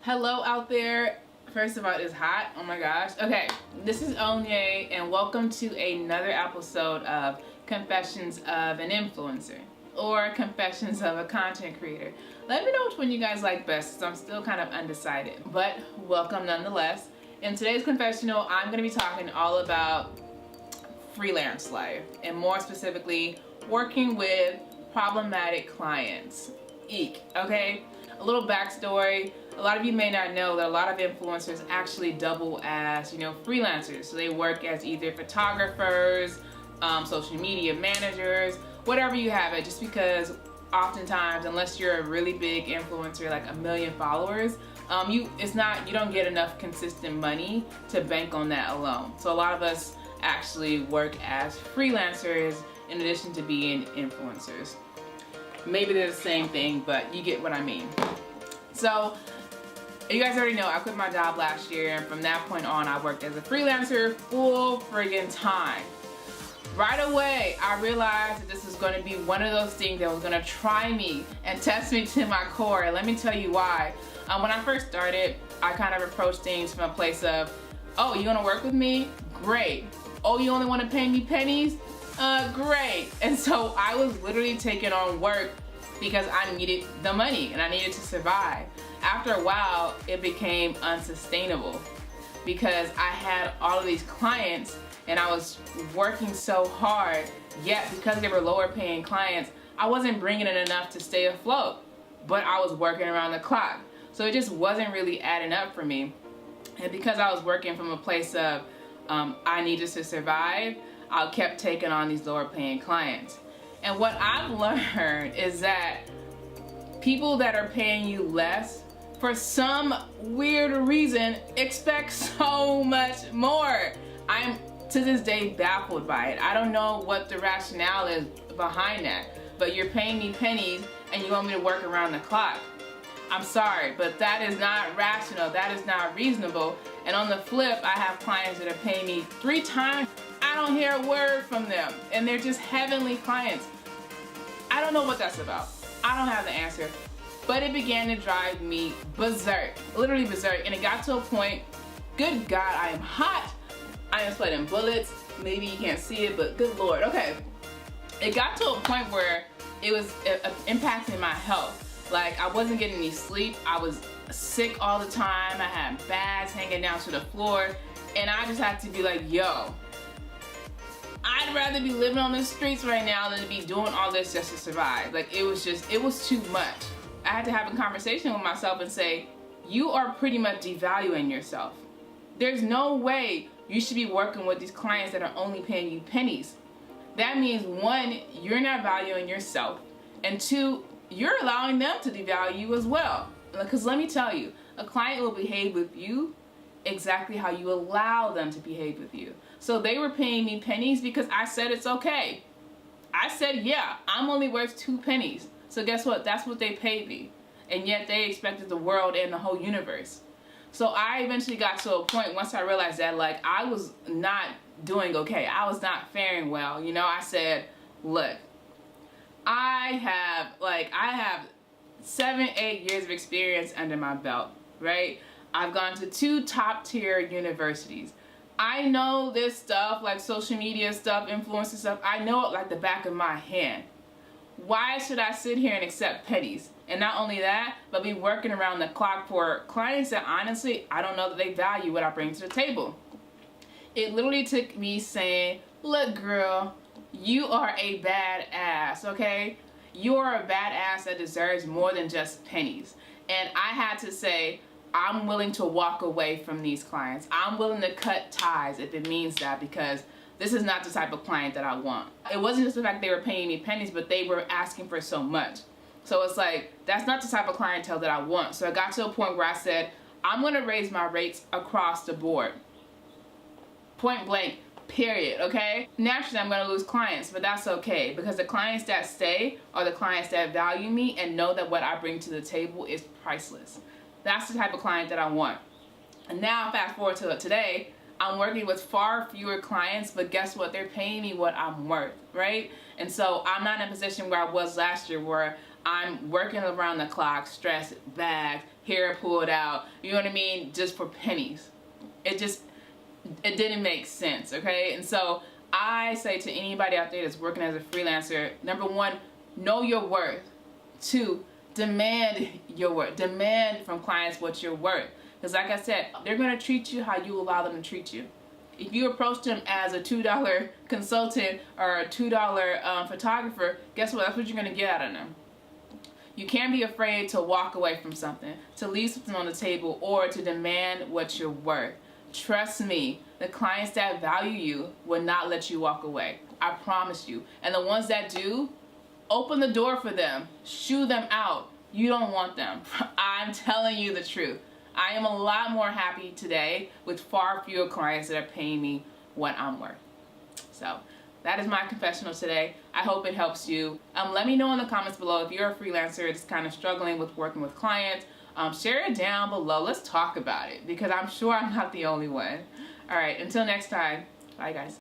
Hello out there. First of all, it's hot. Oh my gosh. Okay, this is Onye and welcome to another episode of Confessions of an Influencer or Confessions of a Content Creator. Let me know which one you guys like best because I'm still kind of undecided, but welcome nonetheless. In today's confessional, I'm going to be talking all about freelance life and more specifically working with problematic clients. Eek, okay? A little backstory. A lot of you may not know that a lot of influencers actually double as, freelancers. So they work as either photographers, social media managers, whatever you have it, just because oftentimes, unless you're a really big influencer, like 1 million followers, you don't get enough consistent money to bank on that alone. So a lot of us actually work as freelancers in addition to being influencers. Maybe they're the same thing, but you get what I mean. So you guys already know I quit my job last year, and from that point on I worked as a freelancer full friggin' time. Right away I realized that this was going to be one of those things that was going to try me and test me to my core. And let me tell you why. When I first started, I kind of approached things from a place of, oh, you want to work with me? Great. Oh, you only want to pay me pennies? Great. And so I was literally taking on work because I needed the money and I needed to survive. After a while, it became unsustainable because I had all of these clients and I was working so hard, yet because they were lower paying clients, I wasn't bringing in enough to stay afloat, but I was working around the clock. So it just wasn't really adding up for me. And because I was working from a place of I needed to survive, I kept taking on these lower paying clients. And what I've learned is that people that are paying you less, for some weird reason, expect so much more. I'm to this day baffled by it. I don't know what the rationale is behind that, but you're paying me pennies and you want me to work around the clock. I'm sorry, but that is not rational. That is not reasonable. And on the flip, I have clients that are paying me 3 times. I don't hear a word from them, and they're just heavenly clients. I don't know what that's about. I don't have the answer, but it began to drive me berserk, literally berserk. And it got to a point, good God, I am hot. I am sweating bullets. Maybe you can't see it, but good Lord. Okay. It got to a point where it was impacting my health. Like, I wasn't getting any sleep. I was sick all the time. I had bags hanging down to the floor. And I just had to be like, yo, I'd rather be living on the streets right now than to be doing all this just to survive. Like, it was too much. I had to have a conversation with myself and say, you are pretty much devaluing yourself. There's no way you should be working with these clients that are only paying you pennies. That means 1, you're not valuing yourself, and 2, you're allowing them to devalue you as well. Because let me tell you, a client will behave with you exactly how you allow them to behave with you. So they were paying me pennies because I said it's okay. I said, yeah, I'm only worth 2 pennies. So guess what? That's what they paid me. And yet they expected the world and the whole universe. So I eventually got to a point once I realized that, like, I was not doing okay. I was not faring well. I said, look, I have 7-8 years of experience under my belt, right? I've gone to 2 top tier universities. I know this stuff, like social media stuff, influencer stuff. I know it like the back of my hand. Why should I sit here and accept pennies? And not only that, but be working around the clock for clients that honestly, I don't know that they value what I bring to the table. It literally took me saying, look girl, you are a badass, okay? You are a badass that deserves more than just pennies. And I had to say, I'm willing to walk away from these clients. I'm willing to cut ties if it means that, because this is not the type of client that I want. It wasn't just the fact they were paying me pennies, but they were asking for so much. So it's like, that's not the type of clientele that I want. So I got to a point where I said, I'm gonna raise my rates across the board. Point blank, period, okay? Naturally, I'm gonna lose clients, but that's okay, because the clients that stay are the clients that value me and know that what I bring to the table is priceless. That's the type of client that I want. And now, fast forward to today, I'm working with far fewer clients, but guess what? They're paying me what I'm worth, right? And so I'm not in a position where I was last year where I'm working around the clock, stressed, bagged, hair pulled out, you know what I mean, just for pennies. It didn't make sense, okay? And so I say to anybody out there that's working as a freelancer, number one, know your worth. Two, demand your worth. Demand from clients what you're worth. Because like I said, they're going to treat you how you allow them to treat you. If you approach them as a $2 consultant or a $2 photographer, guess what? That's what you're going to get out of them. You can't be afraid to walk away from something, to leave something on the table, or to demand what you're worth. Trust me, the clients that value you will not let you walk away. I promise you. And the ones that do, open the door for them. Shoo them out. You don't want them. I'm telling you the truth. I am a lot more happy today with far fewer clients that are paying me what I'm worth. So that is my confessional today. I hope it helps you. Let me know in the comments below if you're a freelancer that's kind of struggling with working with clients. Share it down below. Let's talk about it because I'm sure I'm not the only one. All right, until next time. Bye, guys.